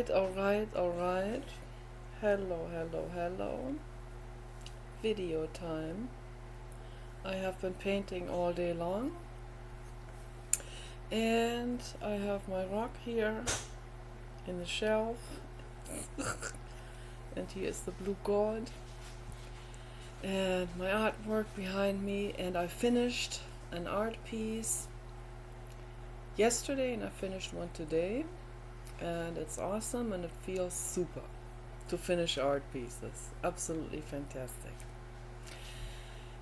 alright. Hello. Video time. I have been painting all day long, and I have my rock here in the shelf, and here is the blue god, and my artwork behind me, and I finished an art piece yesterday, and I finished one today, and it's awesome, and it feels super to finish art pieces. Absolutely fantastic.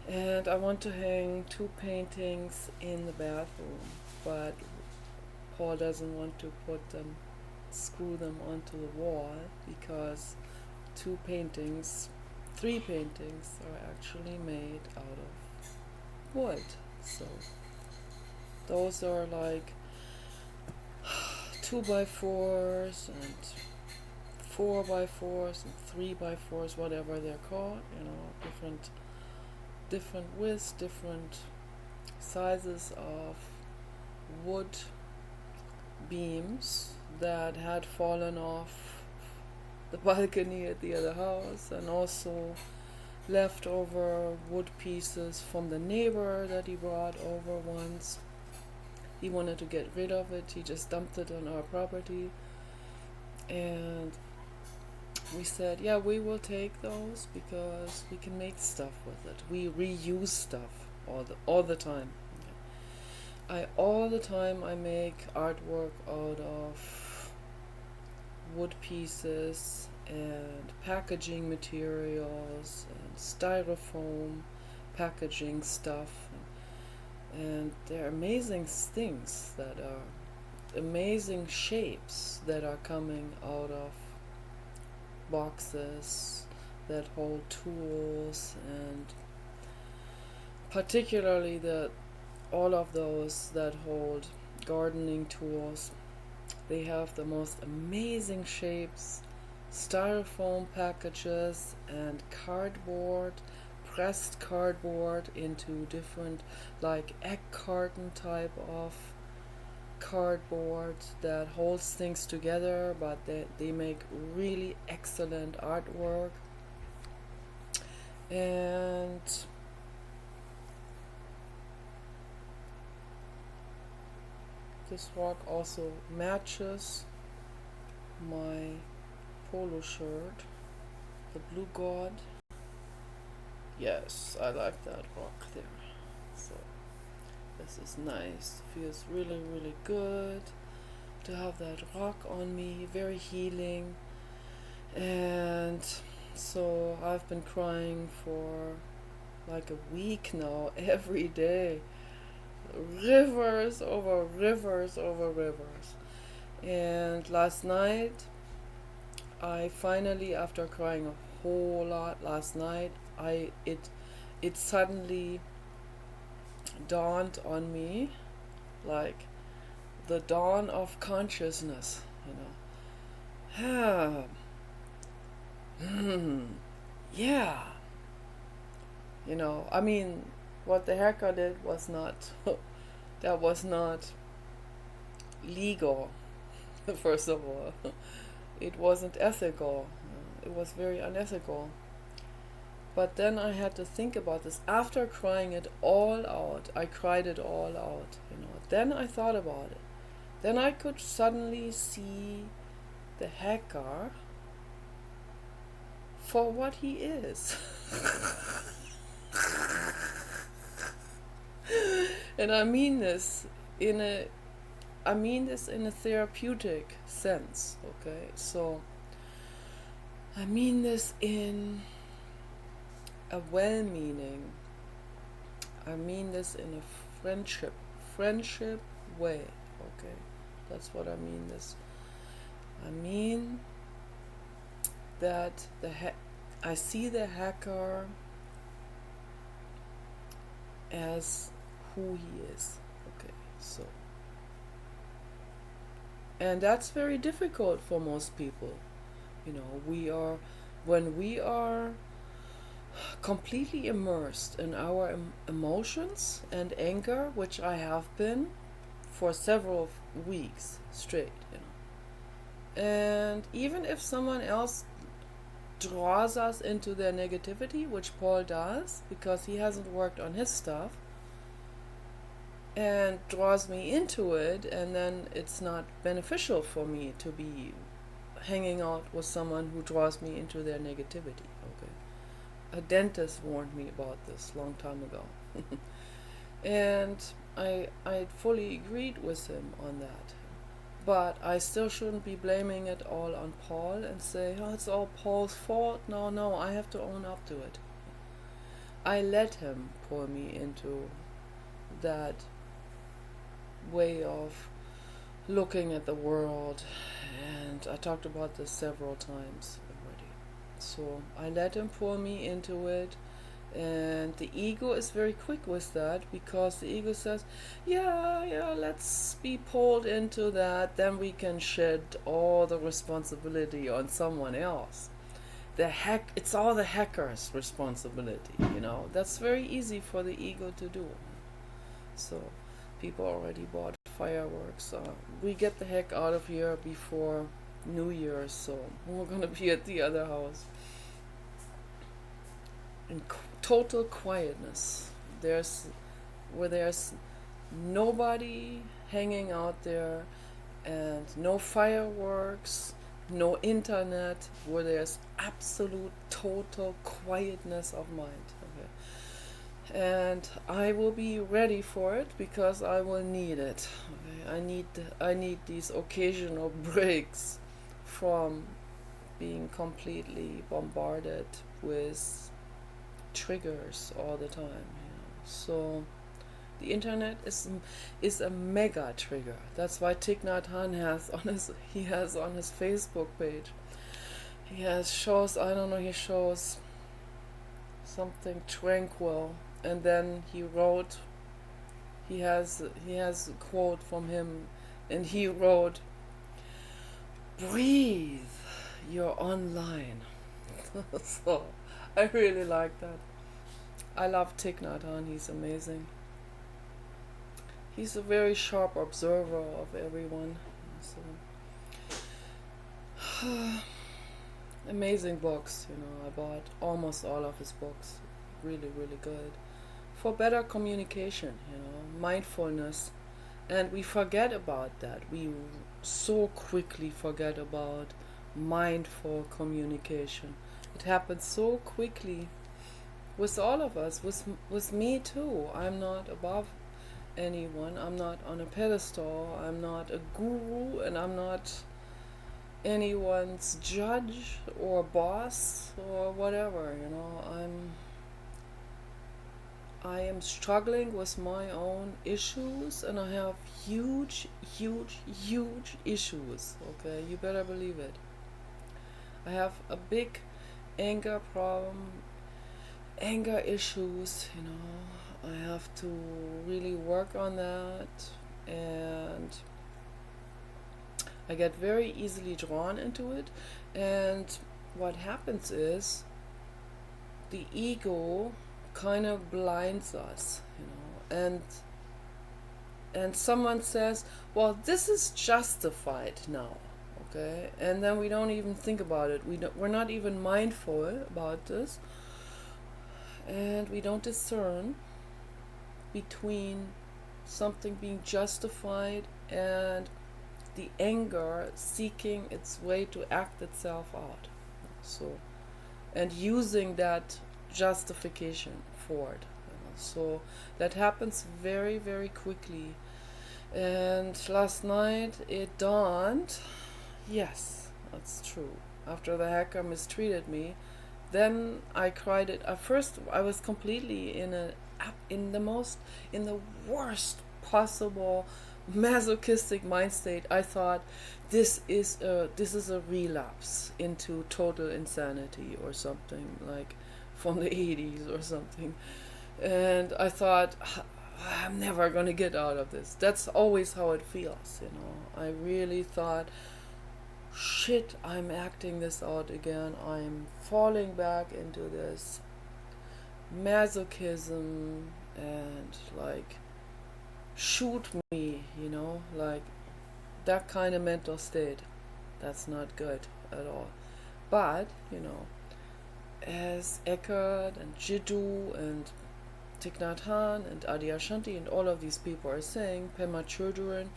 And I want to hang 2 paintings in the bathroom, but Paul doesn't want to screw them onto the wall, because 3 paintings are actually made out of wood. So those are like 2x4s and 4x4s and 3x4s, whatever they're called, different widths, different sizes of wood beams that had fallen off the balcony at the other house, and also leftover wood pieces from the neighbor that he brought over once. He wanted to get rid of it, he just dumped it on our property, and we said, yeah, we will take those because we can make stuff with it. We reuse stuff all the time. All the time I make artwork out of wood pieces and packaging materials and styrofoam packaging stuff, and they're amazing things, that are amazing shapes that are coming out of boxes that hold tools, and particularly all of those that hold gardening tools. They have the most amazing shapes, styrofoam packages and cardboard, pressed cardboard into different, like egg carton type of cardboard that holds things together, but they make really excellent artwork. And this rock also matches my polo shirt, the blue god. Yes, I like that rock there. So this is nice. Feels really good to have that rock on me. Very healing. And so I've been crying for like a week now, every day. Rivers over rivers. And last night, I finally, after crying a whole lot last night, it suddenly dawned on me, like the dawn of consciousness, yeah, I mean, what the heck I did was not that was not legal. First of all, it wasn't ethical. It was very unethical. But then I had to think about this. After crying it all out, I cried it all out, Then I thought about it. Then I could suddenly see the hacker for what he is. And I mean this in a therapeutic sense, okay? So I mean this in a well-meaning. I mean this in a friendship way, okay? That's what I mean this. I mean that I see the hacker as who he is, okay? So, and that's very difficult for most people. When we are completely immersed in our emotions and anger, which I have been for several weeks straight, And even if someone else draws us into their negativity, which Paul does because he hasn't worked on his stuff, and draws me into it, and then it's not beneficial for me to be hanging out with someone who draws me into their negativity. Okay, a dentist warned me about this long time ago. And I fully agreed with him on that. But I still shouldn't be blaming it all on Paul and say, oh, it's all Paul's fault. No, I have to own up to it. I let him pull me into that way of looking at the world, and I talked about this several times already. So I let him pull me into it, and the ego is very quick with that because the ego says, yeah, let's be pulled into that, then we can shed all the responsibility on someone else. It's all the hacker's responsibility, That's very easy for the ego to do. So people already bought fireworks. We get the heck out of here before New Year's, so we're gonna be at the other house in total quietness. There's nobody hanging out there, and no fireworks, no internet, where there's absolute total quietness of mind. Okay. And I will be ready for it because I will need it. Okay? I need these occasional breaks from being completely bombarded with triggers all the time. So the internet is a mega trigger. That's why Thich Nhat Hanh has on his Facebook page. He shows something tranquil, and then he has a quote from him, and he wrote, breathe, you're online. So I really like that. I love Thich Nhat Hanh, he's amazing. He's a very sharp observer of everyone. So amazing books, I bought almost all of his books. Really, really good. For better communication, mindfulness. And we forget about that. We so quickly forget about mindful communication. It happens so quickly with all of us, with me too. I'm not above anyone. I'm not on a pedestal. I'm not a guru, and I'm not anyone's judge or boss or whatever. I am struggling with my own issues, and I have huge issues. Okay, you better believe it. I have a big anger problem, anger issues. I have to really work on that, and I get very easily drawn into it. And what happens is the ego kind of blinds us, and someone says, well, this is justified now, okay, and then we don't even think about it. We're not even mindful about this, and we don't discern between something being justified and the anger seeking its way to act itself out. So, and using that justification for it. So that happens very, very quickly. And last night it dawned, yes, that's true. After the hacker mistreated me, then I cried it. At first I was completely in the worst possible masochistic mind state. I thought this is a relapse into total insanity or something, like from the 80s or something. And I thought, I'm never gonna get out of this. That's always how it feels, I really thought, shit, I'm acting this out again. I'm falling back into this masochism, and like, shoot me, like that kind of mental state. That's not good at all. But, as Eckhart and Jiddu and Thich Nhat Hanh and Adyashanti and all of these people are saying, Pema Chodron,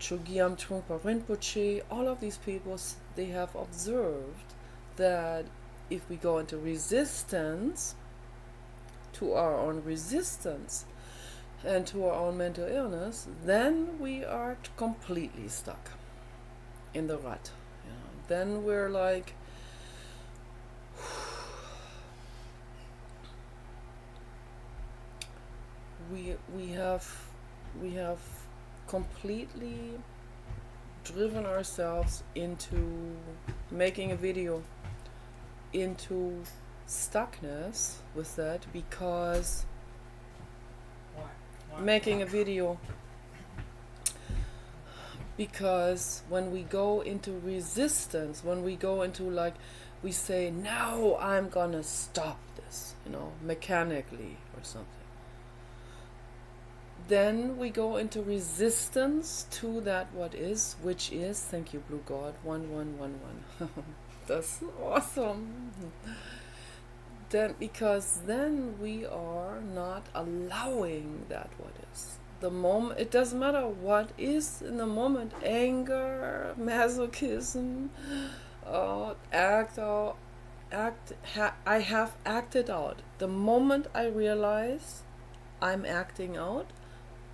Chogyam Trungpa Rinpoche, all of these people, they have observed that if we go into resistance to our own resistance and to our own mental illness, then we are completely stuck in the rut. Then we're like, we have completely driven ourselves into making a video, into stuckness with that, because making a video, because when we go into resistance, when we go into we say, no, I'm gonna stop this, mechanically or something, then we go into resistance to that what is, which is, thank you Blue God, 1111. That's awesome. Because then we are not allowing that what is. The moment, it doesn't matter what is in the moment, anger, masochism, I have acted out. The moment I realize I'm acting out,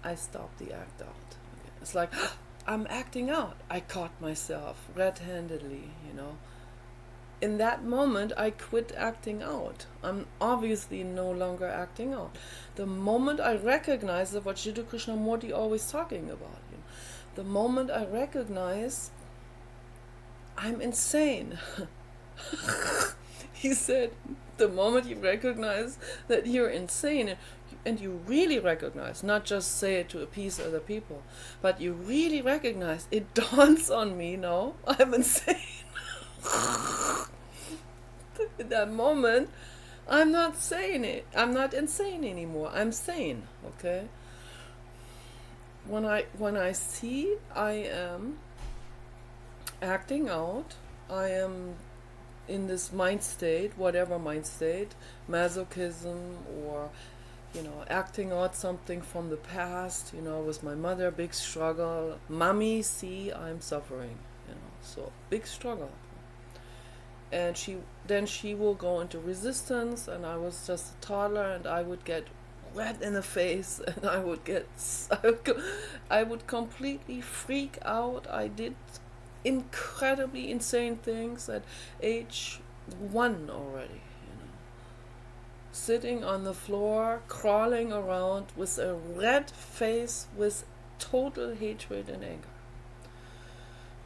I stop the act out. It's like, I'm acting out. I caught myself red-handedly, In that moment, I quit acting out. I'm obviously no longer acting out. The moment I recognize that what Jiddu Krishnamurti always talking about, the moment I recognize I'm insane. He said, the moment you recognize that you're insane, and you really recognize, not just say it to appease other people, but you really recognize, it dawns on me, no, I'm insane. In that moment, I'm not saying it. I'm not insane anymore. I'm sane, okay? When I see I am acting out, I am in this mind state, whatever mind state, masochism or acting out something from the past, with my mother, big struggle. Mommy, see, I'm suffering, so big struggle. And she will go into resistance, and I was just a toddler, and I would get red in the face, and I would completely freak out. I did incredibly insane things at age 1 already. Sitting on the floor, crawling around with a red face, with total hatred and anger.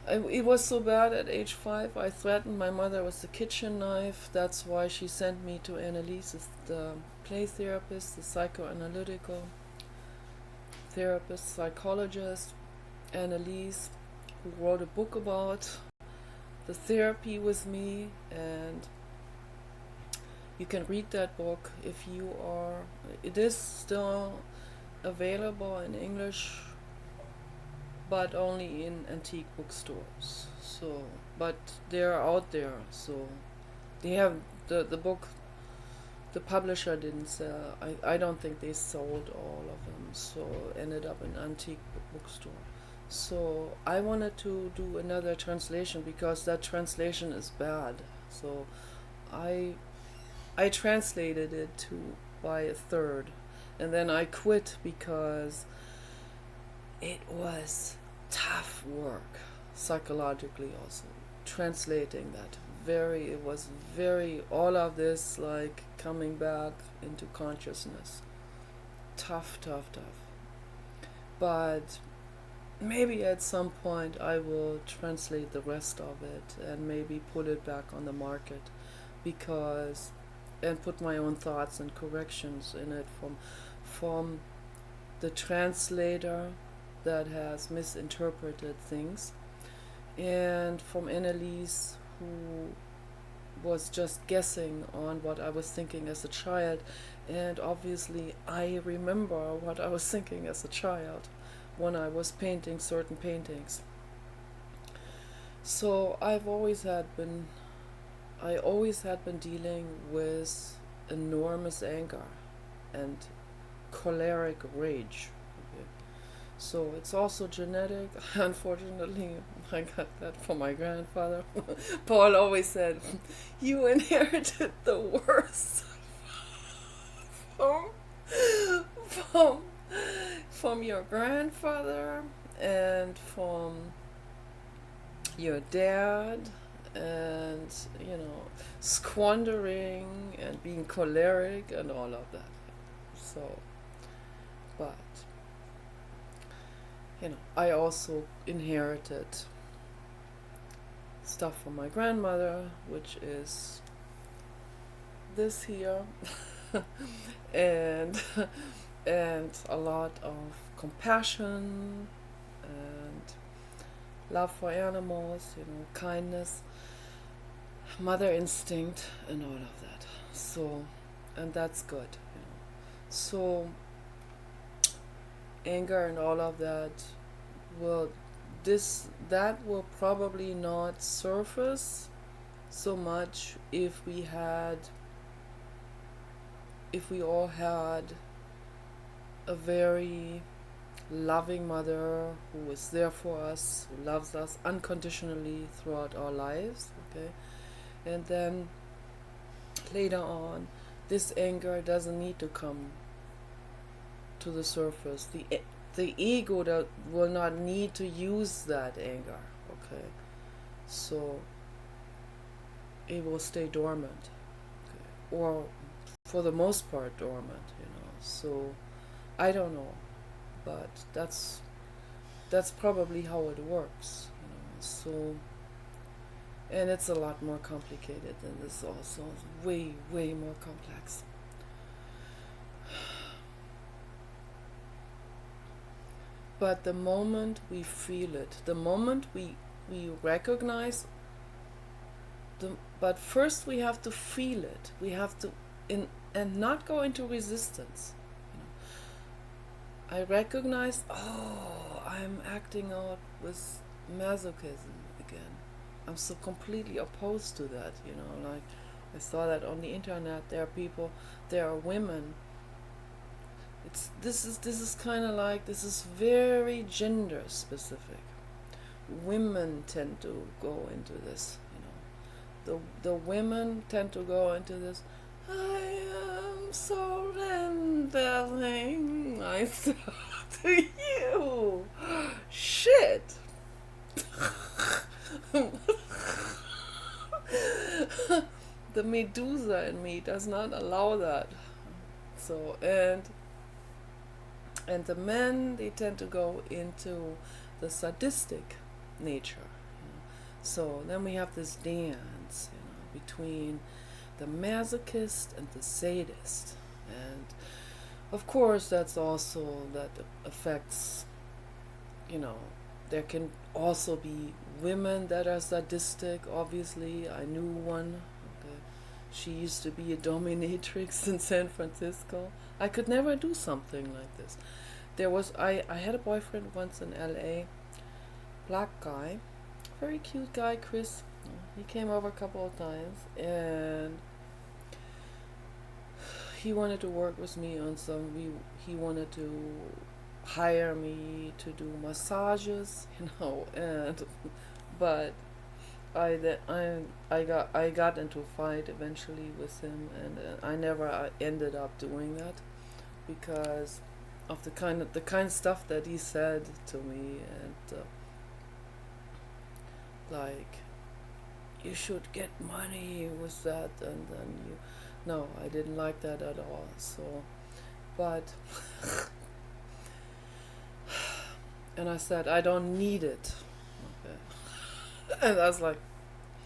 It was so bad at age 5, I threatened my mother with a kitchen knife. That's why she sent me to Annalise, the play therapist, the psychoanalytical therapist, psychologist, Annalise, who wrote a book about the therapy with me, and you can read that book if you are. It is still available in English, but only in antique bookstores. So, but they're out there. So, they have the book. The publisher didn't sell. I don't think they sold all of them. So, ended up in antique bookstore. So, I wanted to do another translation because that translation is bad. So, I translated it by a third, and then I quit because it was tough work, psychologically also, translating that. It was very, all of this coming back into consciousness. Tough. But maybe at some point I will translate the rest of it and maybe put it back on the market, and put my own thoughts and corrections in it from the translator that has misinterpreted things, and from Annalise, who was just guessing on what I was thinking as a child. And obviously I remember what I was thinking as a child when I was painting certain paintings. So I always had been dealing with enormous anger and choleric rage. Okay. So it's also genetic. Unfortunately, I got that from my grandfather. Paul always said, "You inherited the worst from from from your grandfather and from your dad, and squandering and being choleric and all of that." So, but I also inherited stuff from my grandmother, which is this here, and and a lot of compassion and love for animals, kindness, mother instinct, and all of that. So, and that's good. So, anger and all of that will that will probably not surface so much if we all had a very loving mother who is there for us, who loves us unconditionally throughout our lives, okay? And then later on, this anger doesn't need to come to the surface. The ego that will not need to use that anger, okay? So it will stay dormant, okay? Or for the most part dormant. So I don't know, but that's probably how it works. So, and it's a lot more complicated than this. Also, it's way more complex. But the moment we feel it, the moment we recognize but first we have to feel it. We have to and not go into resistance. I recognize, I'm acting out with masochism again. I'm so completely opposed to that. Like I saw that on the internet. There are women. This is kind of like, this is very gender specific. Women tend to go into this. The women tend to go into this. I am surrendering myself to you. Shit. The Medusa in me does not allow that. So and the men, they tend to go into the sadistic nature. So then we have this dance, between the masochist and the sadist. And of course that affects, there can also be women that are sadistic. Obviously, I knew one. Okay. She used to be a dominatrix in San Francisco. I could never do something like this. I had a boyfriend once in LA, black guy, very cute guy, Chris. He came over a couple of times, and he wanted to work with me on he wanted to hire me to do massages, and but I got into a fight eventually with him, and I never ended up doing that because of the kind of stuff that he said to me, and like, you should get money with that, and then no, I didn't like that at all. So, but and I said, I don't need it. Okay. And I was like,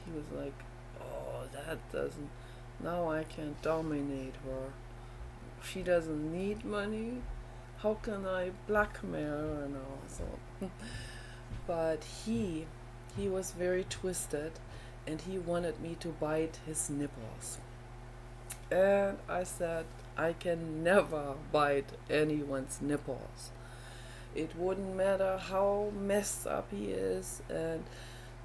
he was like, oh, that doesn't, now I can dominate her. She doesn't need money. How can I blackmail her and all? So, but he was very twisted, and he wanted me to bite his nipples. And I said, I can never bite anyone's nipples. It wouldn't matter how messed up he is, and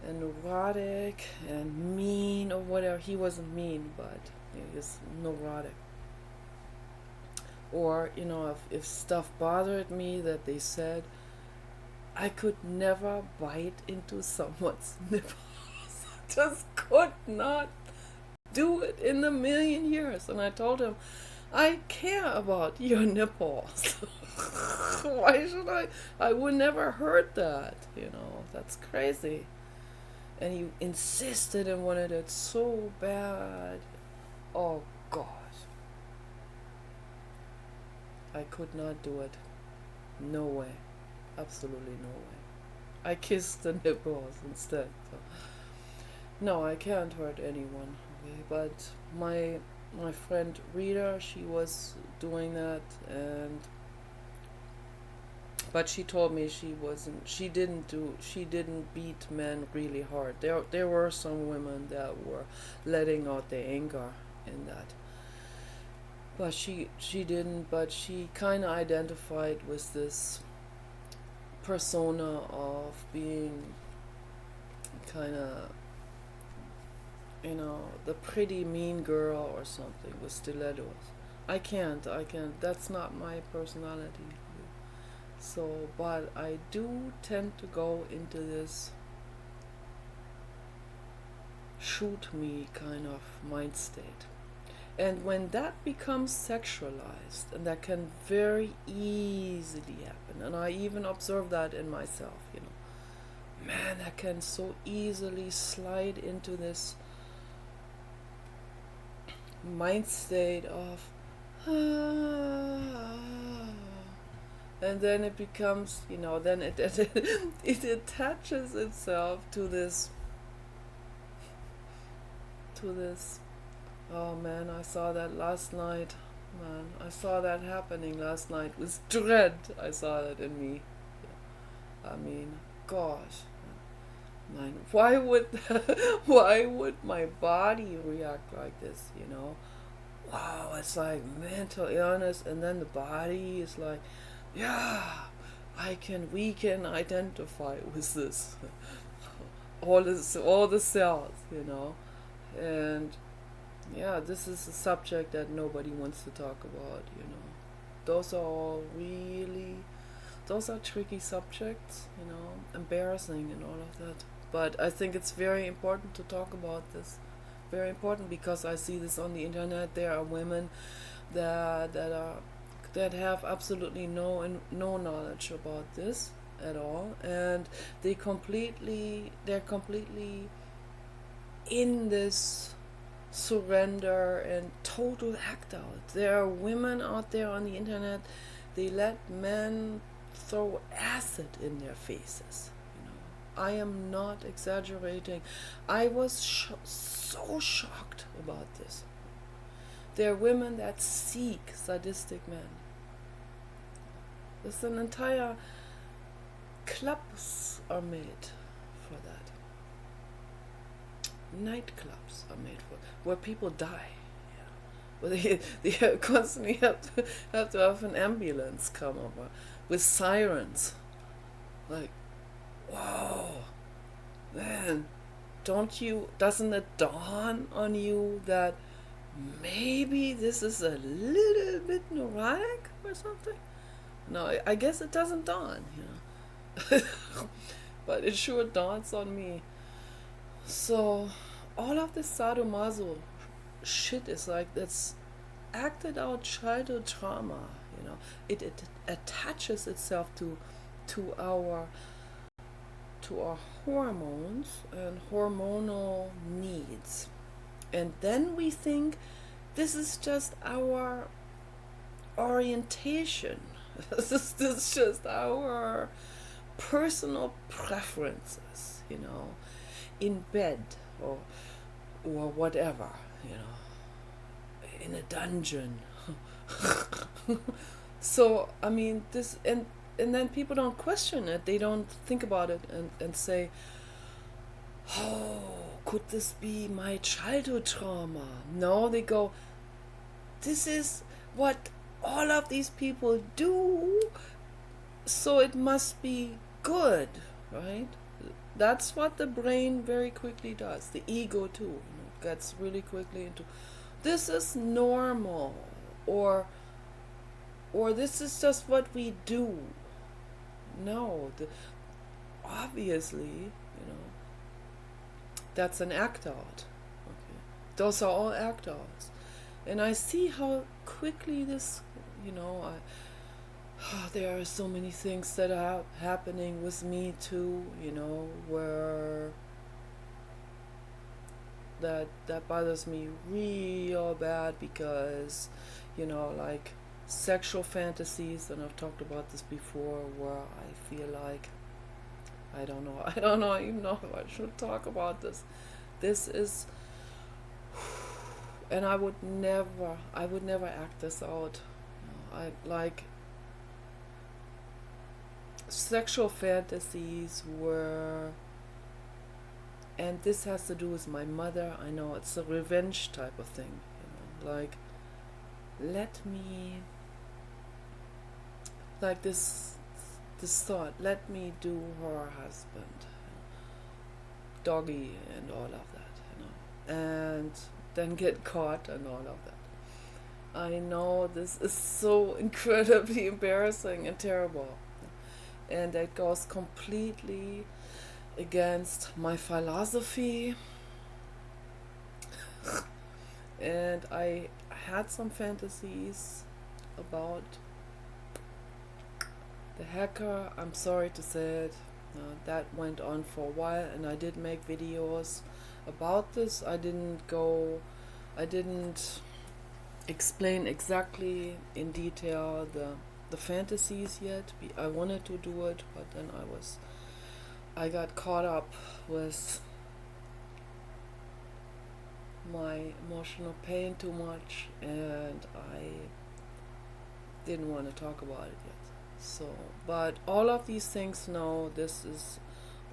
and neurotic and mean or whatever. He wasn't mean, but he was neurotic. Or, if stuff bothered me that they said, I could never bite into someone's nipples. I just could not do it in a million years. And I told him, I care about your nipples. Why should I? I would never hurt that. That's crazy. And he insisted and wanted it so bad. Oh gosh. I could not do it. No way. Absolutely no way. I kissed the nipples instead. So. No, I can't hurt anyone. Okay? But my friend Rita, she was doing that, but she told me she didn't beat men really hard. There were some women that were letting out their anger in that. But she didn't, but she kind of identified with this persona of being kind of, the pretty mean girl or something with stilettos. I can't, that's not my personality. So, but I do tend to go into this shoot me kind of mind state. And when that becomes sexualized, and that can very easily happen, and I even observe that in myself, man, that can so easily slide into this mind state of, and then it becomes, then it attaches itself to this, oh man, I saw that last night. Man, I saw that happening last night with dread. I saw that in me. I mean, gosh, man, why would my body react like this? Wow, it's like mental illness, and then the body is like, yeah, we can identify with this. all the cells, and yeah, this is a subject that nobody wants to talk about, Those are tricky subjects, embarrassing and all of that. But I think it's very important to talk about this. Very important, because I see this on the internet. There are women that have absolutely no knowledge about this at all, and they're completely in this surrender and total act out. There are women out there on the internet, they let men throw acid in their faces. I am not exaggerating. I was so shocked about this. There are women that seek sadistic men. There's an entire clubs are made for that. Nightclubs are made for where people die. Where they constantly have to have an ambulance come over with sirens. Like, whoa, man, doesn't it dawn on you that maybe this is a little bit neurotic or something? No, I guess it doesn't dawn, but it sure dawns on me. So all of this sadomaso shit is like, that's acted out childhood trauma, it attaches itself to our hormones and hormonal needs, and then we think this is just our orientation. This is just our personal preferences, in bed or whatever, in a dungeon. So I mean, this, and then people don't question it. They don't think about it and say, oh, could this be my childhood trauma? No, they go, this is what all of these people do, so it must be good, right? That's what the brain very quickly does. The ego too, gets really quickly into this is normal, or this is just what we do. No, obviously, that's an act out. Okay. Those are all act outs. And I see how quickly this, there are so many things that are happening with me too, where that bothers me real bad because, like sexual fantasies, and I've talked about this before, where I feel like I don't know even know if I should talk about this. This is, and I would never act this out. I like sexual fantasies were, and this has to do with my mother. I know it's a revenge type of thing, like let me, like this thought, let me do her husband, doggy and all of that, and then get caught and all of that. I know this is so incredibly embarrassing and terrible, and that goes completely against my philosophy. And I had some fantasies about the hacker. I'm sorry to say it. That went on for a while, and I did make videos about this. I didn't explain exactly in detail the fantasies yet. I wanted to do it, but then I got caught up with my emotional pain too much, and I didn't want to talk about it yet. So, but all of these things now, this is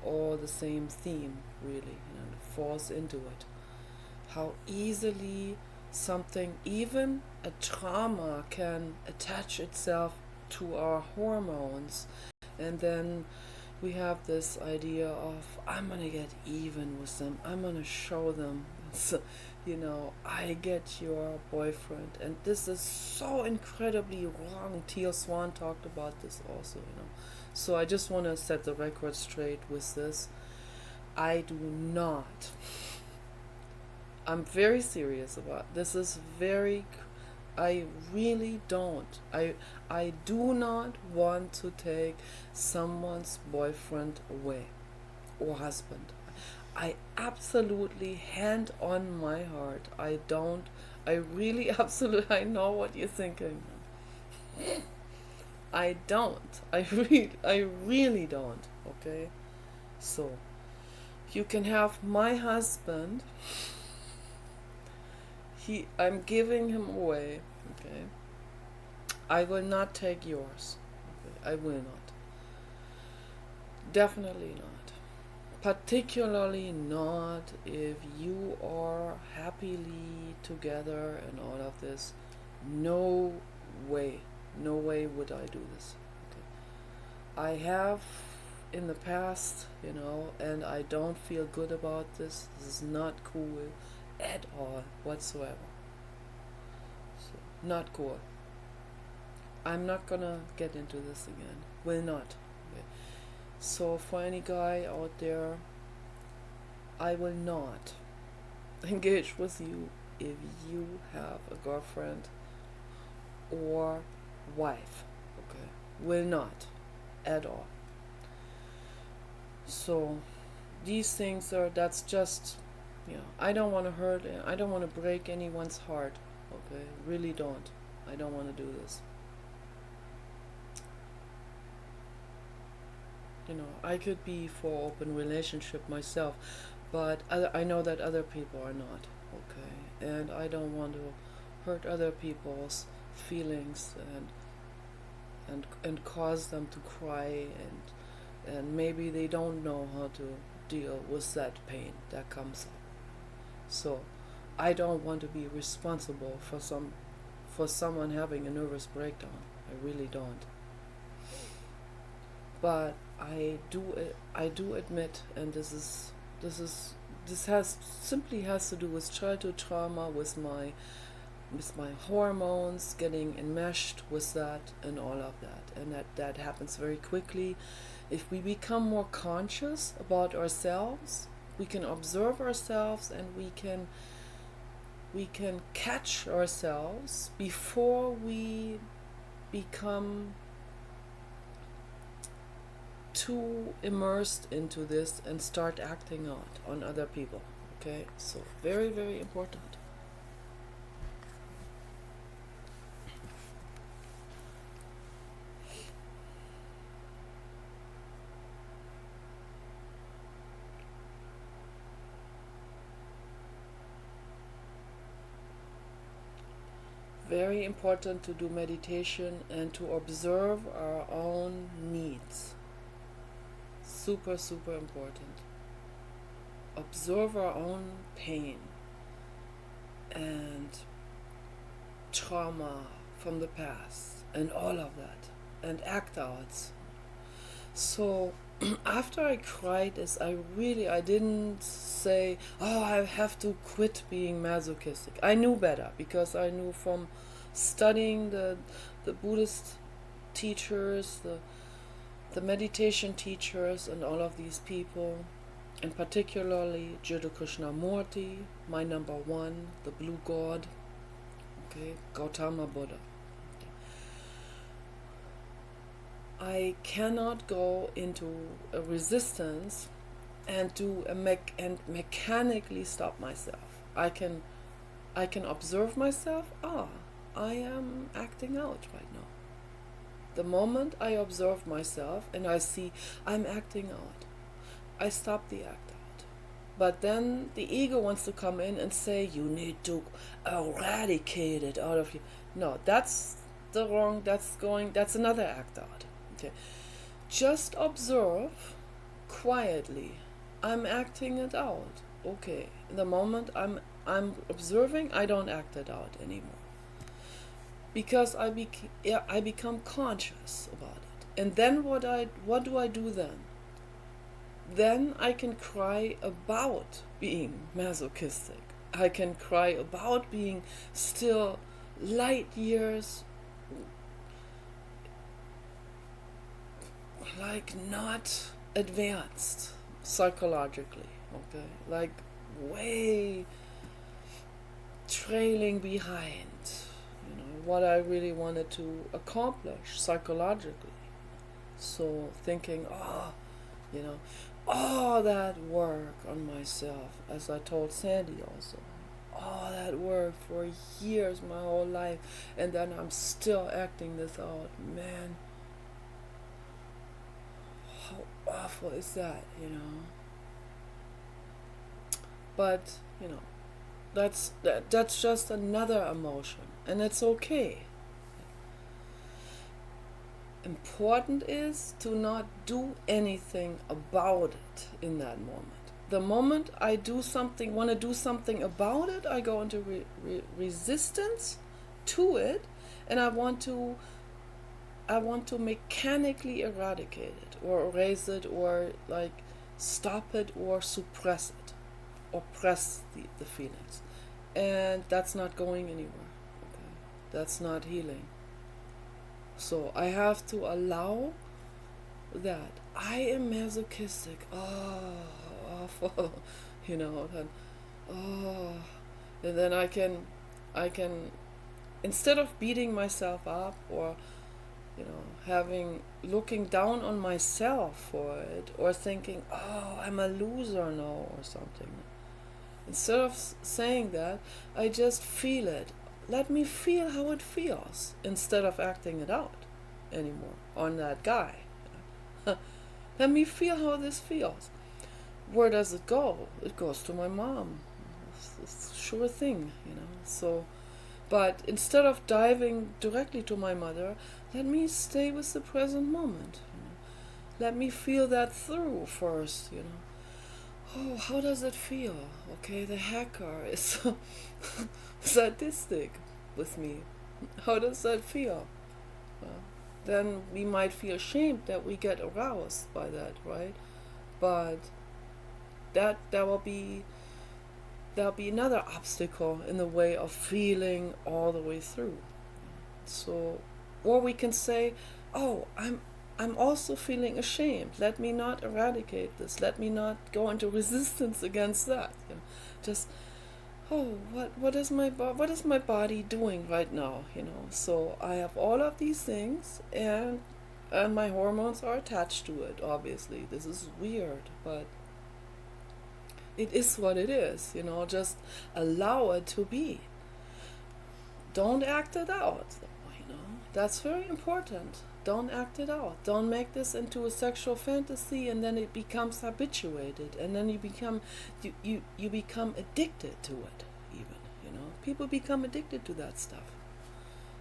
all the same theme, really, it falls into it. How easily something, even a trauma, can attach itself to our hormones, and then we have this idea of, I'm gonna get even with them, I'm gonna show them, so, I get your boyfriend. And this is so incredibly wrong. Teal Swan talked about this also, so I just want to set the record straight with this. I do not, I'm very serious about this. Is very, I really don't. I do not want to take someone's boyfriend away or husband. I absolutely, hand on my heart, I don't. I really absolutely, I know what you're thinking. I don't. I really don't. Okay? So, you can have my husband. I'm giving him away. Okay? I will not take yours. Okay? I will not. Definitely not. Particularly not if you are happily together and all of this. No way would I do this. Okay. I have in the past, and I don't feel good about this. This is not cool at all whatsoever. So, not cool. I'm not gonna get into this again. Will not. Okay. So for any guy out there, I will not engage with you if you have a girlfriend or wife. Okay, will not at all. So these things that's just, I don't want to hurt, I don't want to break anyone's heart. Okay, really don't. I don't want to do this. I could be for open relationship myself, but I know that other people are not. Okay, and I don't want to hurt other people's feelings and cause them to cry, and maybe they don't know how to deal with that pain that comes up. So I don't want to be responsible for someone having a nervous breakdown. I really don't. But I do admit, and this is this has simply has to do with childhood trauma, with my hormones getting enmeshed with that and all of that, and that happens very quickly. If we become more conscious about ourselves, we can observe ourselves, and we can catch ourselves before we become too immersed into this and start acting out on other people. Okay, so very, very important. Very important to do meditation and to observe our own needs. Super, super important. Observe our own pain and trauma from the past and all of that, and act out. So after I cried this, I didn't say, oh, I have to quit being masochistic. I knew better, because I knew from studying the Buddhist teachers, the meditation teachers, and all of these people, and particularly Jiddu Krishnamurti, my number one, the blue god, okay, Gautama Buddha. I cannot go into a resistance and do and mechanically stop myself. I can observe myself. I am acting out right now. The moment I observe myself and I see I'm acting out, I stop the act out. But then the ego wants to come in and say, you need to eradicate it out of you. No, that's that's another act out. Okay. Just observe quietly. I'm acting it out. Okay. The moment I'm observing, I don't act it out anymore. Because I become conscious about it. And then what do I do then? Then I can cry about being masochistic. I can cry about being still light years like not advanced psychologically, okay? Like way trailing behind, what I really wanted to accomplish psychologically. So thinking, all that work on myself, as I told Sandy also, all that work for years, my whole life, and then I'm still acting this out. Man, how awful is that, But, that's just another emotion, and it's okay. Important is to not do anything about it in that moment. The moment I want to do something about it, I go into resistance to it, and I want to mechanically eradicate it, or erase it, or like stop it, or suppress it, or press the feelings. And that's not going anywhere. Okay? That's not healing. So I have to allow that I am masochistic. Oh, awful, and and then I can instead of beating myself up, or looking down on myself for it, or thinking, oh, I'm a loser now, or something. Instead of saying that, I just feel it. Let me feel how it feels, instead of acting it out anymore on that guy. Let me feel how this feels. Where does it go? It goes to my mom. It's a sure thing, So, but instead of diving directly to my mother, let me stay with the present moment. Let me feel that through first, Oh, how does it feel? Okay, the hacker is sadistic with me. How does that feel? then we might feel ashamed that we get aroused by that, right? But that will be there'll be another obstacle in the way of feeling all the way through. So, or we can say, "Oh, I'm also feeling ashamed. Let me not eradicate this. Let me not go into resistance against that." Just, oh, what is my body doing right now? So I have all of these things, and my hormones are attached to it. Obviously, this is weird, but it is what it is. Just allow it to be. Don't act it out. That's very important. Don't act it out. Don't make this into a sexual fantasy, and then it becomes habituated, and then you become addicted to it. Even people become addicted to that stuff,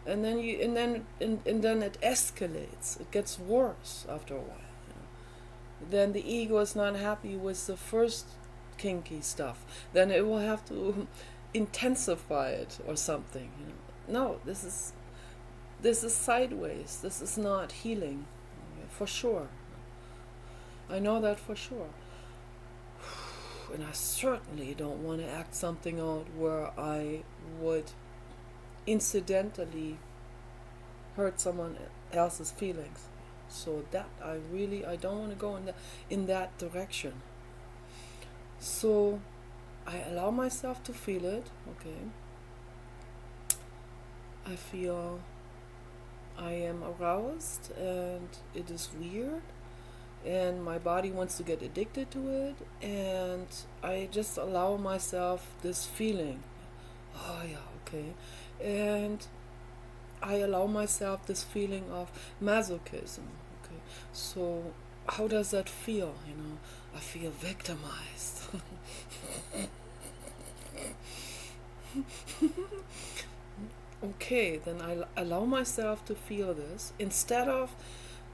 and then it escalates. It gets worse after a while. Then the ego is not happy with the first kinky stuff. Then it will have to intensify it or something. No, this is sideways. This is not healing, for sure. I know that for sure. And I certainly don't want to act something out where I would incidentally hurt someone else's feelings. So that I don't want to go in that direction. So I allow myself to feel it. Okay. I feel I am aroused and it is weird, and my body wants to get addicted to it, and I just allow myself this feeling. Oh yeah, okay. And I allow myself this feeling of masochism. Okay. So how does that feel? I feel victimized. Okay, then I allow myself to feel this instead of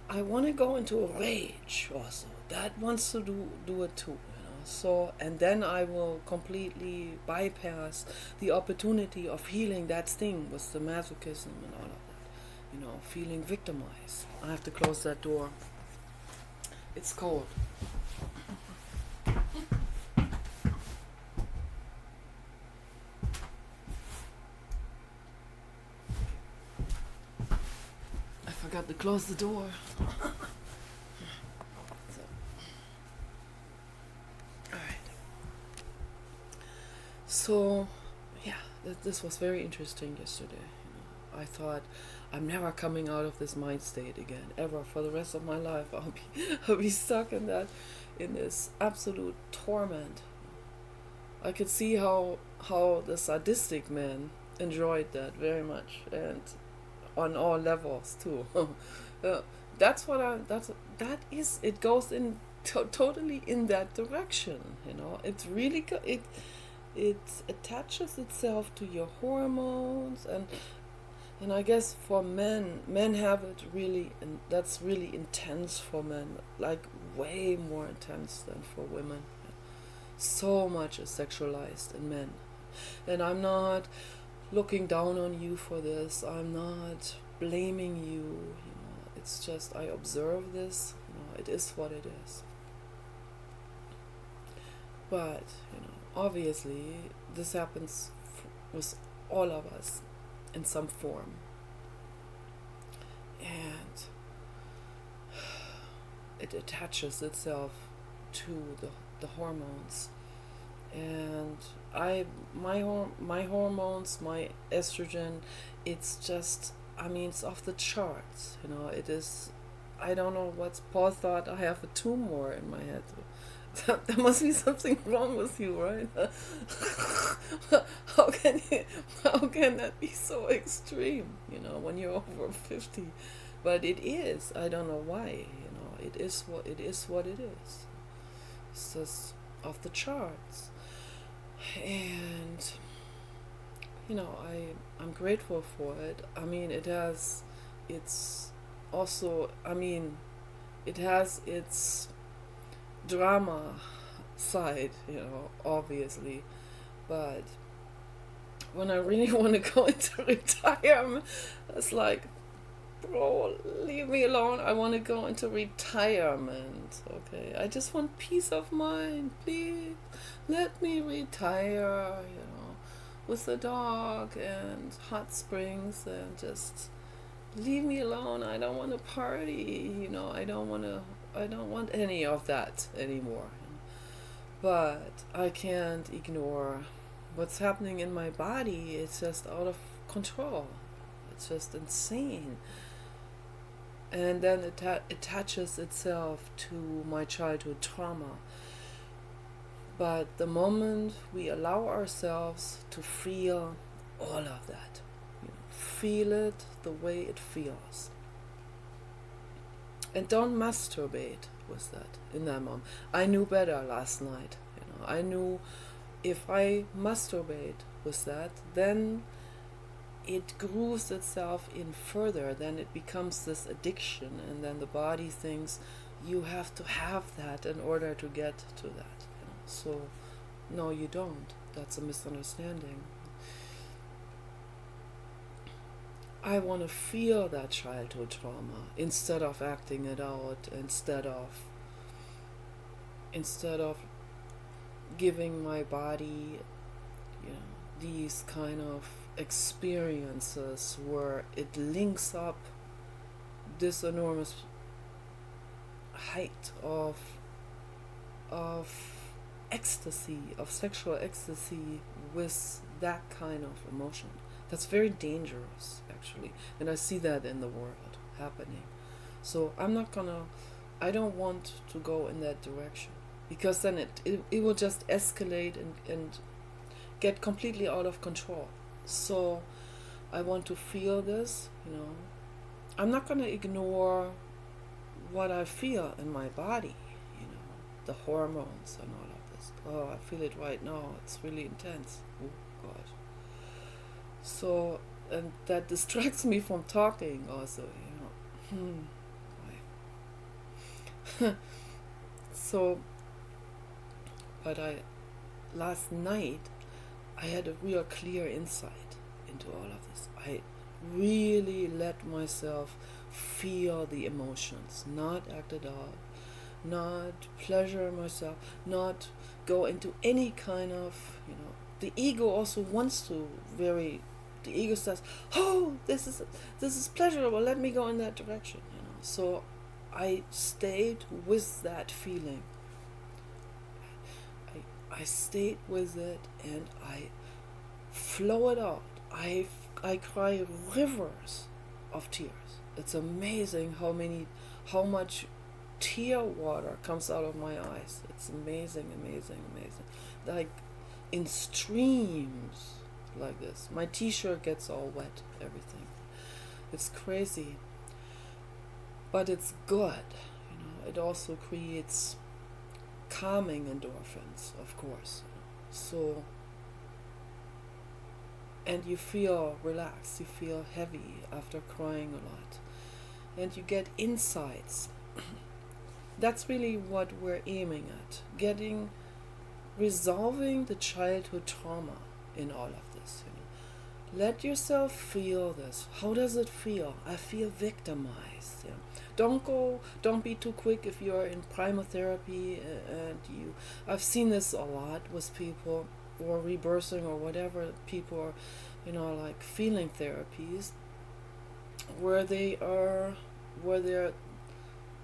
I want to go into a rage also. That wants to do it too. So, and then I will completely bypass the opportunity of healing that thing with the masochism and all of that. Feeling victimized. I have to close that door. It's cold. I forgot to close the door. So, yeah, this was very interesting yesterday. I thought I'm never coming out of this mind state again, ever. For the rest of my life, I'll be stuck in this absolute torment. I could see how the sadistic man enjoyed that very much, and on all levels too. It goes in totally in that direction. It's really it attaches itself to your hormones, and I guess for men have it really, and that's really intense for men, like way more intense than for women. So much is sexualized in men, and I'm not looking down on you for this. I'm not blaming you. It's just I observe this. It is what it is. But obviously, this happens with all of us in some form. And it attaches itself to the hormones. And my hormones, my estrogen, it's just, it's off the charts. It is, I don't know what Paul thought I have a tumor in my head. There must be something wrong with you, right? How can that be so extreme, when you're over 50? But it is. I don't know why, it is what it is. It's just off the charts. And I'm grateful for it. It has its drama side, obviously, but when I really want to go into retirement, it's like bro, leave me alone. I want to go into retirement. Okay, I just want peace of mind. Please, let me retire. With the dog and hot springs, and just leave me alone. I don't want to party. I don't want any of that anymore. But I can't ignore what's happening in my body. It's just out of control. It's just insane. And then it attaches itself to my childhood trauma. But the moment we allow ourselves to feel all of that, feel it the way it feels, and don't masturbate with that in that moment. I knew better last night. I knew if I masturbate with that, then it grooves itself in further. Then it becomes this addiction, and then the body thinks you have to have that in order to get to that. So, no, you don't. That's a misunderstanding. I want to feel that childhood trauma instead of acting it out, instead of giving my body, these kind of experiences where it links up this enormous height of ecstasy, of sexual ecstasy, with that kind of emotion. That's very dangerous, actually, and I see that in the world happening. So I don't want to go in that direction, because then it will just escalate and get completely out of control. So I want to feel this, I'm not going to ignore what I feel in my body, the hormones and all of this. Oh, I feel it right now. It's really intense. Oh, God. So, and that distracts me from talking also, So, but last night, I had a real clear insight into all of this. I really let myself feel the emotions, not act it out, not pleasure myself, not go into any kind of, the ego also wants to the ego says, oh, this is pleasurable, let me go in that direction, So I stayed with that feeling. I stayed with it, and I flow it out. I cry rivers of tears. It's amazing how much tear water comes out of my eyes. It's amazing, amazing, amazing. Like in streams like this. My t-shirt gets all wet, everything. It's crazy. But it's good. It also creates calming endorphins, of course. So, and you feel relaxed, you feel heavy after crying a lot. And you get insights. That's really what we're aiming at. Resolving the childhood trauma in all of this. Let yourself feel this. How does it feel? I feel victimized. Don't be too quick if you're in primotherapy and I've seen this a lot with people, or rebirthing or whatever. People are, like feeling therapies where they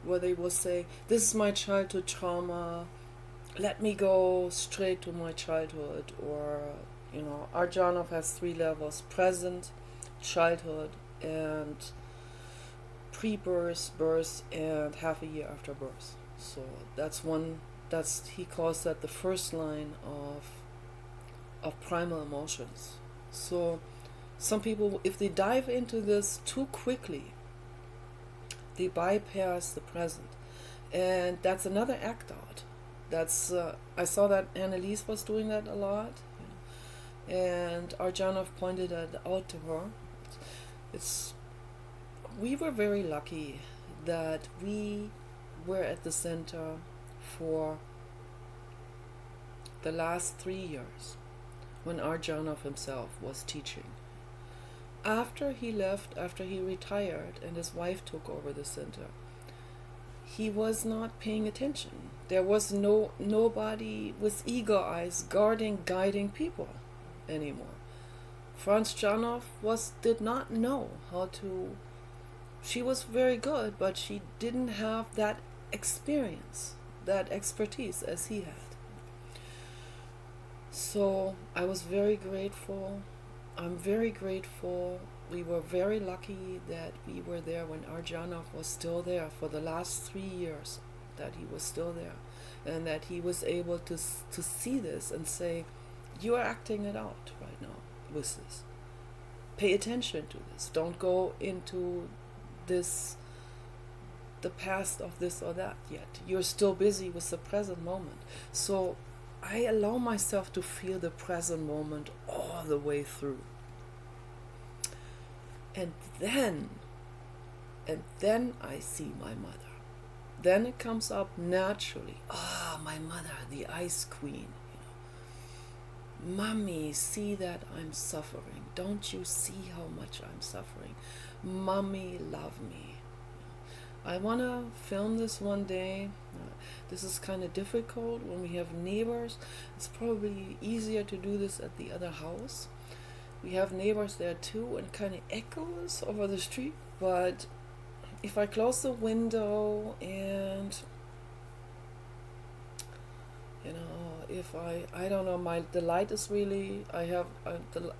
will say, this is my childhood trauma, let me go straight to my childhood. Or Arjanov has 3 levels: present, childhood, and pre-birth, birth, and half a year after birth. So he calls that the first line of primal emotions. So some people, if they dive into this too quickly, they bypass the present, and that's another act out. That's I saw that Annalise was doing that a lot, and Arjanov pointed that out to her. We were very lucky that we were at the center for the last 3 years when Arjanov himself was teaching. After he left, after he retired and his wife took over the center, he was not paying attention. There was nobody with eagle eyes guiding people anymore. Franz Janov did not know how to. She was very good, but she didn't have that experience, that expertise as he had. So I was very grateful. I'm very grateful. We were very lucky that we were there when Arjanov was still there for the last 3 years, that he was still there, and that he was able to see this and say, you are acting it out right now with this. Pay attention to this. Don't go into this, the past of this or that yet. You're still busy with the present moment. So I allow myself to feel the present moment all the way through. And then I see my mother. Then it comes up naturally. My mother, the ice queen. Mommy, see that I'm suffering. Don't you see how much I'm suffering? Mommy, love me. I want to film this one day. This is kind of difficult when we have neighbors. It's probably easier to do this at the other house. We have neighbors there too, and it kind of echoes over the street. But if I close the window and if I don't know, the light is really, I have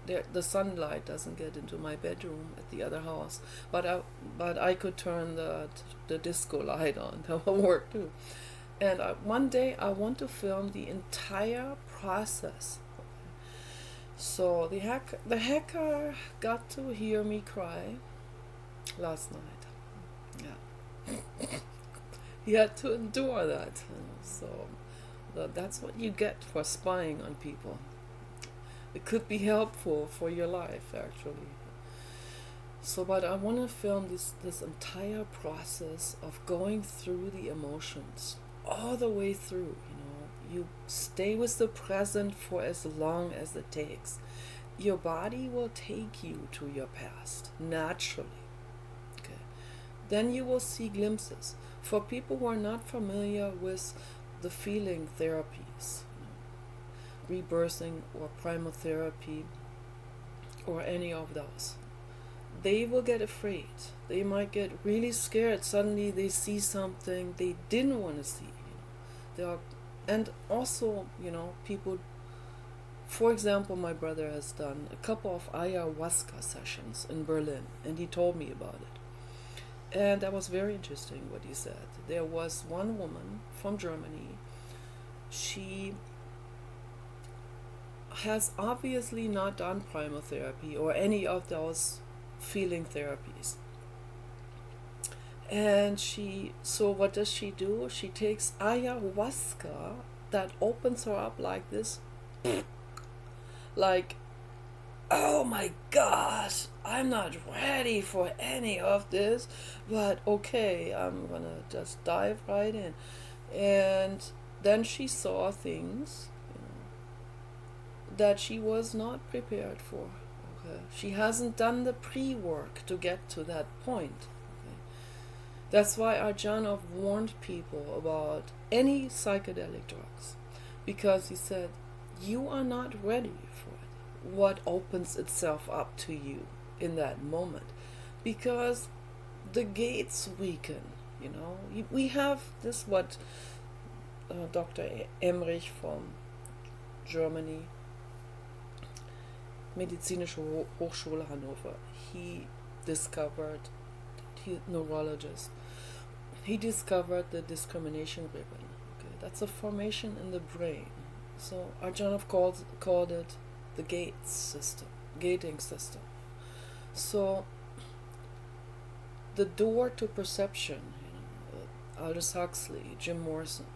the sunlight doesn't get into my bedroom at the other house, but I could turn the disco light on. That will work too. And one day I want to film the entire process. So the hacker got to hear me cry last night. Yeah. He had to endure that. So that's what you get for spying on people. It could be helpful for your life, actually. So, but I want to film this entire process of going through the emotions, all the way through. You stay with the present for as long as it takes. Your body will take you to your past, naturally. Okay. Then you will see glimpses. For people who are not familiar with the feeling therapies, rebirthing or primal therapy or any of those, they will get afraid. They might get really scared. Suddenly they see something they didn't want to see. And also, people, for example, my brother has done a couple of ayahuasca sessions in Berlin, and he told me about it. And that was very interesting what he said. There was one woman from Germany. She has obviously not done primal therapy or any of those feeling therapies. And so what does she do? She takes ayahuasca that opens her up like this. Like, oh my gosh, I'm not ready for any of this, but okay, I'm gonna just dive right in. And then she saw things that she was not prepared for. Okay, she hasn't done the pre-work to get to that point. Okay? That's why Arjanov warned people about any psychedelic drugs, because he said, you are not ready for it. What opens itself up to you in that moment, because the gates weaken. We have this, what Dr. Emrich from Germany, Medizinische Hochschule Hannover, neurologist, he discovered the discrimination ribbon. Okay, that's a formation in the brain. So Arjanov called it the gating system. So the door to perception, Aldous Huxley, Jim Morrison,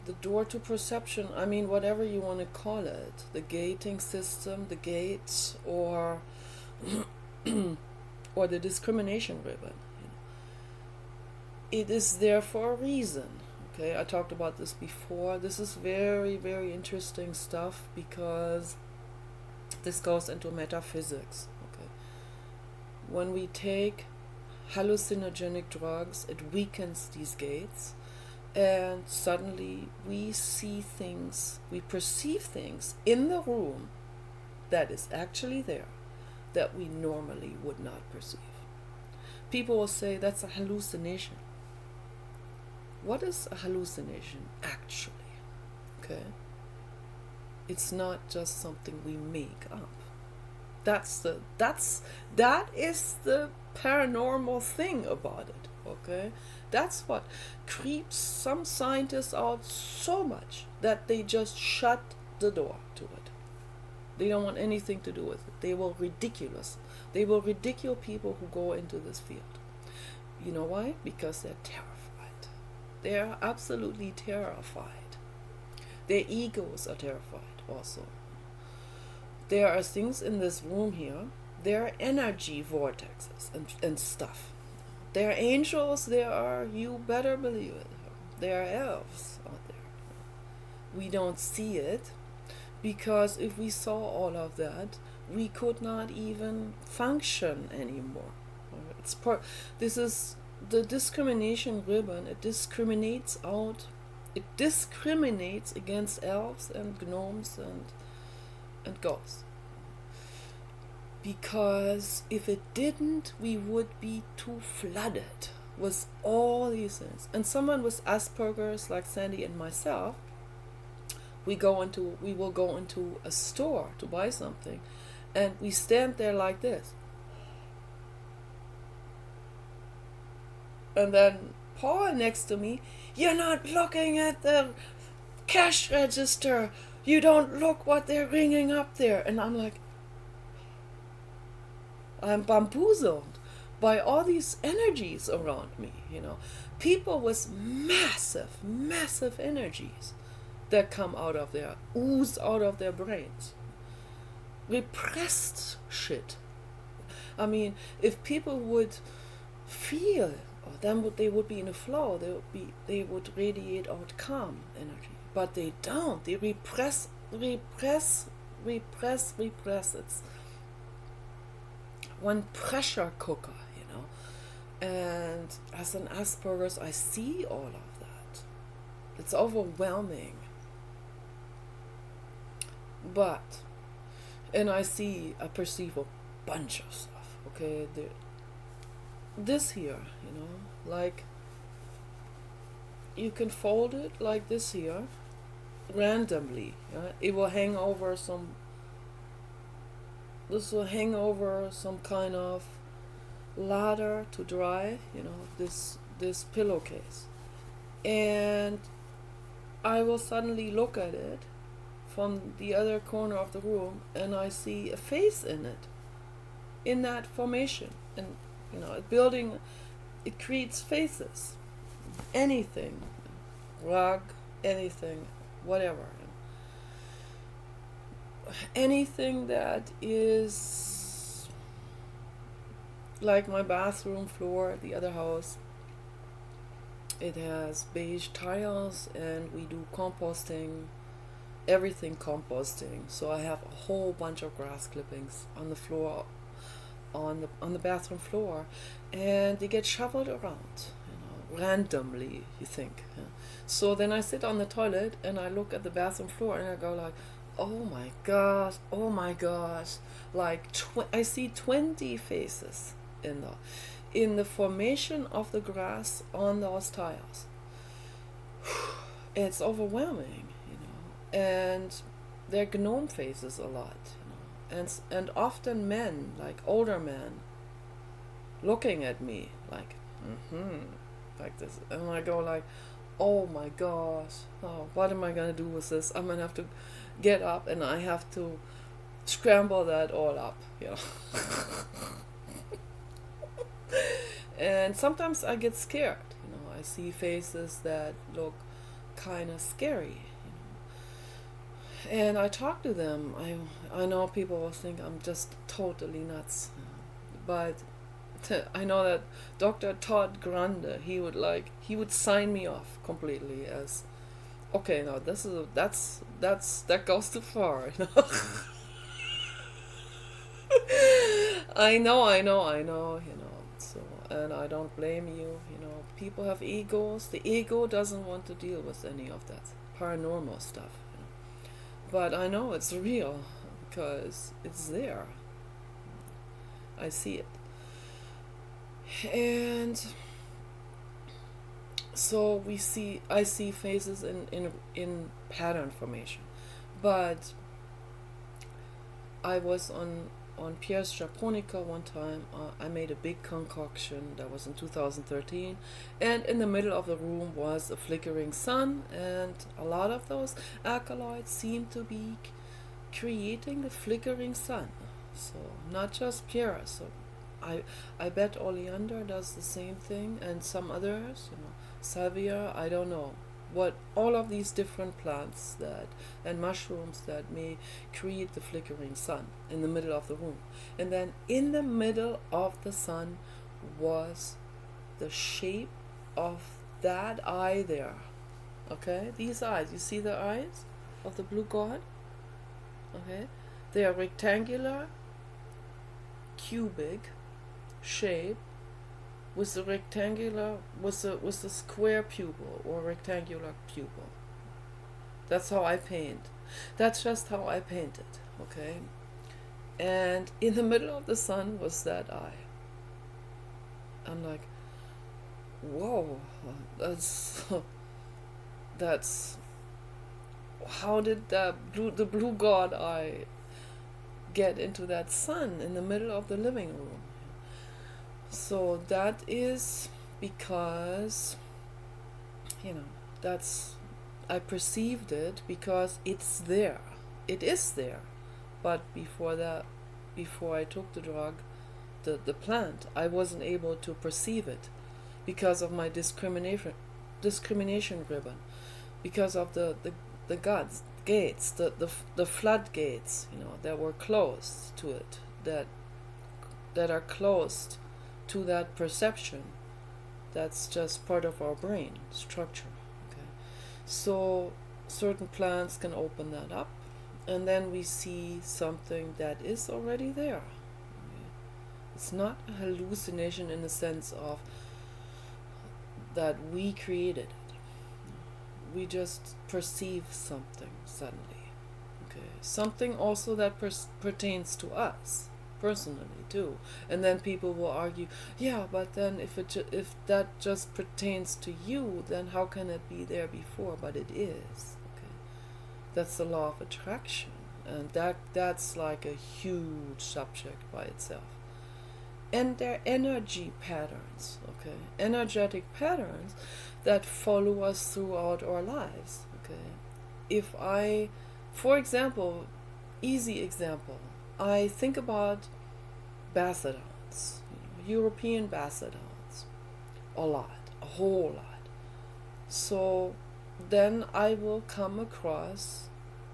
the door to perception, whatever you want to call it, the gating system, the gates, or or the discrimination ribbon, it is there for a reason. Okay, I talked about this before. This is very, very interesting stuff, because this goes into metaphysics. Okay, when we take hallucinogenic drugs, it weakens these gates, and suddenly we see things, we perceive things in the room that is actually there that we normally would not perceive. People will say that's a hallucination. What is a hallucination actually? Okay? It's not just something we make up. That is the paranormal thing about it. Okay? That's what creeps some scientists out so much that they just shut the door to it. They don't want anything to do with it. They will ridicule people who go into this field. You know why? Because they're terrified. They're absolutely terrified. Their egos are terrified also. There are things in this room here. There are energy vortexes and stuff. There are angels, you better believe it. There are elves out there. We don't see it, because if we saw all of that, we could not even function anymore. This is the discrimination ribbon. It discriminates against elves and gnomes and ghosts. Because if it didn't, we would be too flooded with all these things. And someone with Asperger's, like Sandy and myself, we will go into a store to buy something, and we stand there like this. And then Paul next to me, you're not looking at the cash register. You don't look what they're ringing up there. And I'm like, I'm bamboozled by all these energies around me, People with massive, massive energies that come ooze out of their brains. Repressed shit. I mean, if people would feel, then they would be in a flow. They would radiate out calm energy. But they don't. They repress. It's one pressure cooker, And as an Asperger's, I see all of that. It's overwhelming. And I perceive a bunch of stuff, okay? This here, like, you can fold it like this here, randomly. It will hang over this will hang over some kind of ladder to dry, this pillowcase. And I will suddenly look at it from the other corner of the room, and I see a face in it, in that formation. And, it creates faces. Anything, rug, anything, whatever. Anything that is like my bathroom floor at the other house. It has beige tiles, and we do composting, everything composting. So I have a whole bunch of grass clippings on the floor, on the bathroom floor, and they get shoveled around, randomly, you think. So then I sit on the toilet and I look at the bathroom floor and I go like, oh my gosh, like I see 20 faces in the formation of the grass on those tiles. It's overwhelming, and they're gnome faces a lot, and often men, like older men, looking at me like, like this, and I go like, oh my gosh, what am I gonna do with this? I'm gonna have to get up and I have to scramble that all up, And sometimes I get scared, I see faces that look kind of scary, and I talk to them. I know people will think I'm just totally nuts, but I know that Dr. Todd Grande, he would sign me off completely as, okay, no, that goes too far, So, and I don't blame you, people have egos. The ego doesn't want to deal with any of that paranormal stuff, but I know it's real because it's there. I see it. And so I see phases in pattern formation. But I was on Pierre's Japonica one time. I made a big concoction. That was in 2013, and in the middle of the room was a flickering sun, and a lot of those acolytes seemed to be creating the flickering sun. So not just Pierre. So I bet Oleander does the same thing, and some others, salvia. I don't know what all of these different plants that and mushrooms that may create the flickering sun in the middle of the room. And then in the middle of the sun was the shape of that eye there. Okay, these eyes, you see the eyes of the blue god? Okay, they are rectangular, cubic shape with the square pupil or rectangular pupil. That's how I paint. That's just how I paint it, okay? And in the middle of the sun was that eye. I'm like, whoa, that's how did the blue god eye get into that sun in the middle of the living room? So that is because, I perceived it because it's there. It is there. But before I took the drug, the plant, I wasn't able to perceive it because of my discrimination ribbon, because of the gates, the floodgates, that were closed to it, that are closed to that perception. That's just part of our brain structure. Okay, so certain plants can open that up, and then we see something that is already there. Okay? It's not a hallucination in the sense of that we created it. We just perceive something suddenly. Okay, something also that pertains to us personally too. And then people will argue, yeah, but then if that just pertains to you, then how can it be there before? But it is. Okay, that's the law of attraction, and that's like a huge subject by itself. And they're energy patterns, okay, energetic patterns that follow us throughout our lives. Okay, if I, for example, easy example, I think about Bacedons, European Bacedons, a whole lot. So then I will come across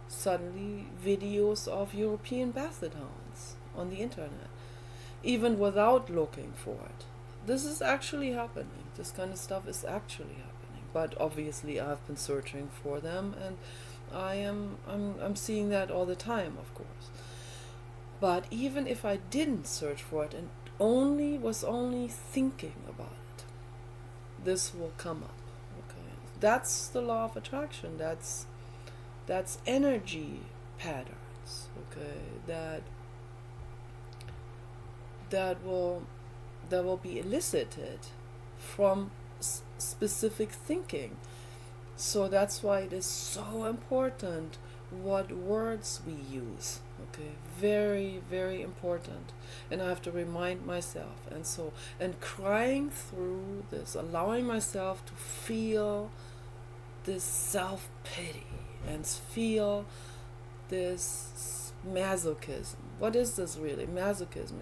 suddenly videos of European Bacedons on the internet, even without looking for it. This is actually happening. This kind of stuff is actually happening. But obviously I've been searching for them, and I'm seeing that all the time, of course. But even if I didn't search for it and was only thinking about it, this will come up. Okay, that's the law of attraction. That's energy patterns. Okay, that will be elicited from specific thinking. So that's why it is so important what words we use. Okay, very, very important. And I have to remind myself. And crying through this, allowing myself to feel this self-pity and feel this masochism. What is this really? Masochism.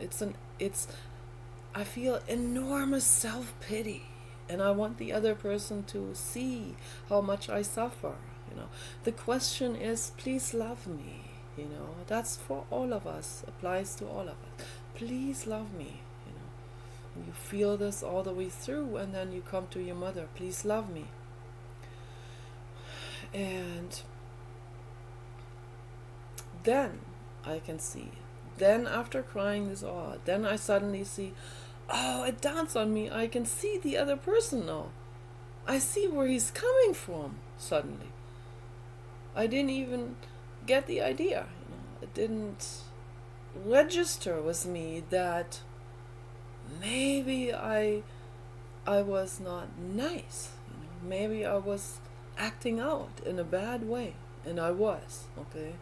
I feel enormous self-pity, and I want the other person to see how much I suffer. The question is, please love me. That's for all of us, applies to all of us. Please love me. And you feel this all the way through, and then you come to your mother, please love me. And then I can see then after crying this all out, then I suddenly see, oh, it dawned on me, I can see the other person now. I see where he's coming from suddenly. I didn't even get the idea, it didn't register with me that maybe I was not nice. Maybe I was acting out in a bad way, and I was, okay?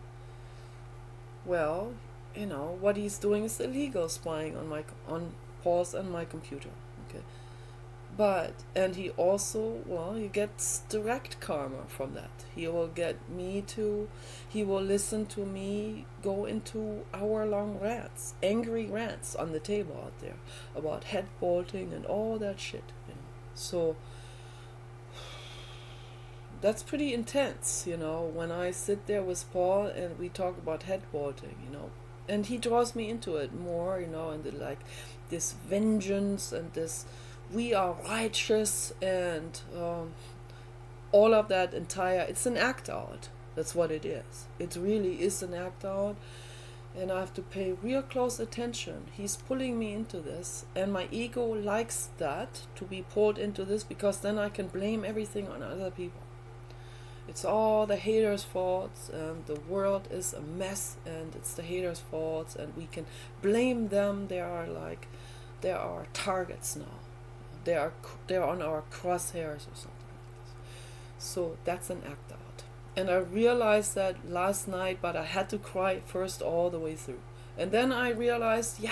Well, what he's doing is illegal, spying on Paul's and my computer, okay? But, and he also, well, he gets direct karma from that. He will he will listen to me go into hour-long rants, angry rants on the table out there about head bolting and all that shit, So, that's pretty intense, when I sit there with Paul and we talk about head bolting, and he draws me into it more, and this vengeance and this we are righteous and all of that it's an act out. That's what it is. It really is an act out, and I have to pay real close attention. He's pulling me into this, and my ego likes that, to be pulled into this, because then I can blame everything on other people. It's all the haters' faults, and the world is a mess, and it's the haters' faults, and we can blame them. They are targets now. They're on our crosshairs or something like this. So that's an act out. And I realized that last night, but I had to cry first all the way through. And then I realized,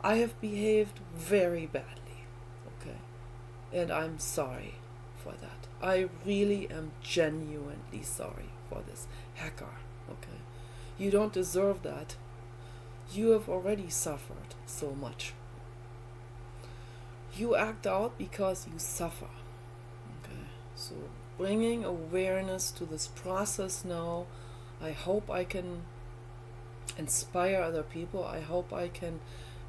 I have behaved very badly. Okay. And I'm sorry for that. I really am genuinely sorry for this hacker. Okay. You don't deserve that. You have already suffered so much. You act out because you suffer. Okay, so bringing awareness to this process now. I hope I can inspire other people. I hope I can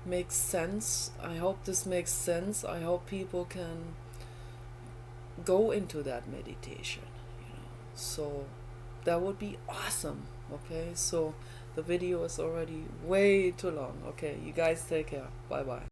make sense. I hope this makes sense. I hope people can go into that meditation. So that would be awesome. Okay, so the video is already way too long. Okay, you guys take care. Bye bye.